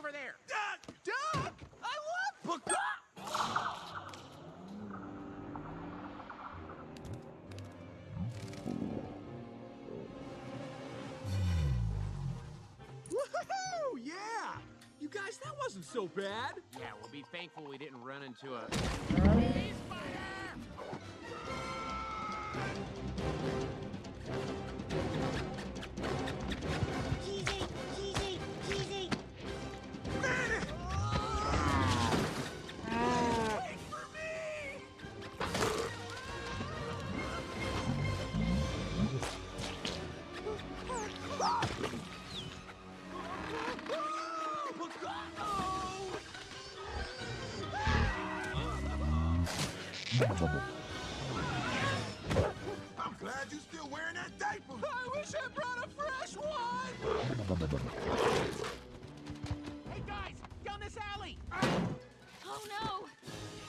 over there. Duck! Duck! I want Woohoo! Yeah! You guys, that wasn't so bad. Yeah, we'll be thankful we didn't run into a... Cheespider! Cheesy! Manny! Wait for me! I'm glad you're still wearing that diaper. I wish I brought a fresh one! Hey, guys! Down this alley! Oh no!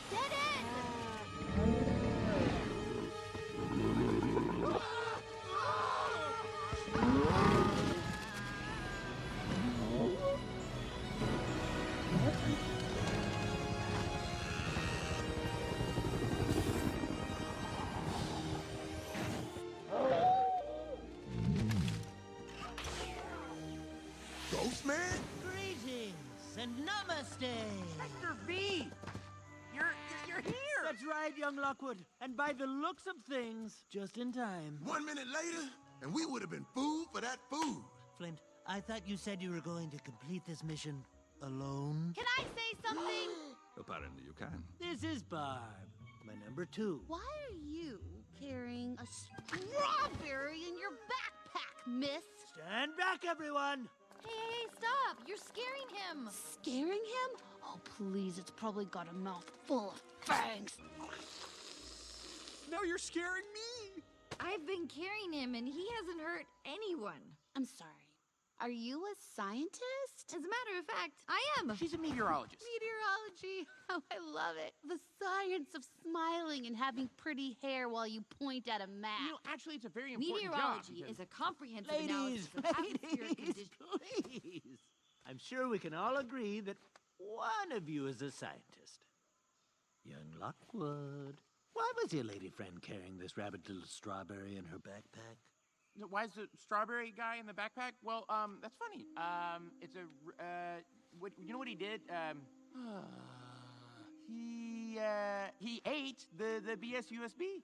Dead end! Ghost man? Greetings and namaste. Mr. V! You're here! That's right, young Lockwood. And by the looks of things, just in time. 1 minute later, and we would have been food for that food. Flint, I thought you said you were going to complete this mission alone. Can I say something? Apparently you can. This is Barb, my number 2. Why are you carrying a strawberry in your backpack, miss? Stand back, everyone. Hey, stop! You're scaring him! Scaring him? Oh, please, it's probably got a mouth full of fangs. Now you're scaring me. I've been carrying him and he hasn't hurt anyone. I'm sorry. Are you a scientist? As a matter of fact, I am. She's a meteorologist. Meteorology. Oh, I love it. The science of smiling and having pretty hair while you point at a map. You know, actually, it's a very important Meteorology job. is a comprehensive Ladies, analysis of atmospheric conditions. please. I'm sure we can all agree that one of you is a scientist. Young Lockwood. Why was your lady friend carrying this rabbit little strawberry in her backpack? Why is the strawberry guy in the backpack? Well, that's funny. It's a, you know what he did? He ate the BS USB.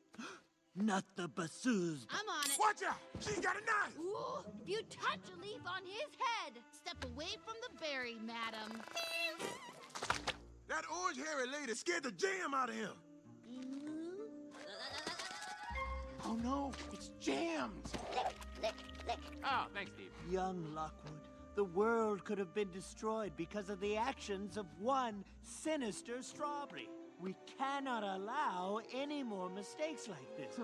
Not the bassoons. I'm on it. Watch out! She's got a knife! Ooh, if you touch a leaf on his head, step away from the berry, madam. That orange hairy lady scared the jam out of him. Oh no, it's jammed. Oh, thanks, Steve. Young Lockwood, the world could have been destroyed because of the actions of one sinister strawberry. We cannot allow any more mistakes like this.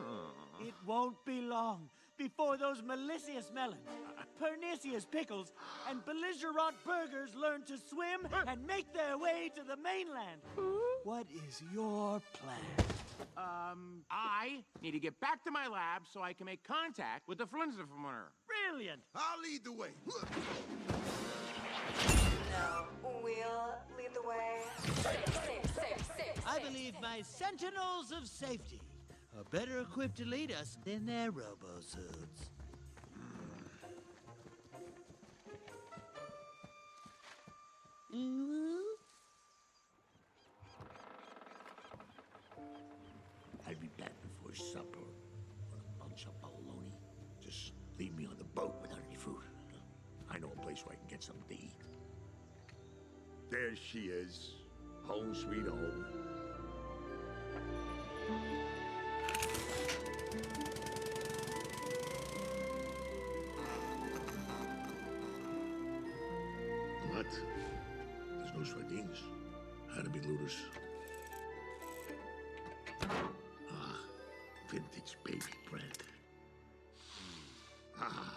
It won't be long before those malicious melons, pernicious pickles, and belligerent burgers learn to swim and make their way to the mainland. What is your plan? I need to get back to my lab so I can make contact with the Flint. Brilliant! I'll lead the way. No, we'll lead the way. Safe. I believe my sentinels of safety are better equipped to lead us than their robo-suits. I'll be back before supper with a bunch of baloney. Just leave me on the boat without any food. I know a place where I can get something to eat. There she is. Home sweet home. What? There's no sardines. Had to be looters. Ah, vintage baby Brent. Ah.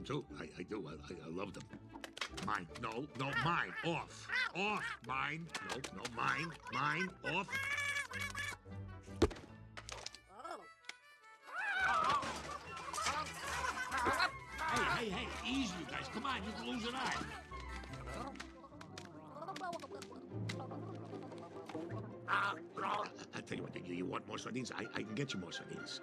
them too. I do. I love them. Mine. No, mine. Off. Off. Mine. No, mine. Mine. Off. Hey, easy, you guys. Come on, you can lose an eye. I'll tell you what, you want more sardines? I can get you more sardines.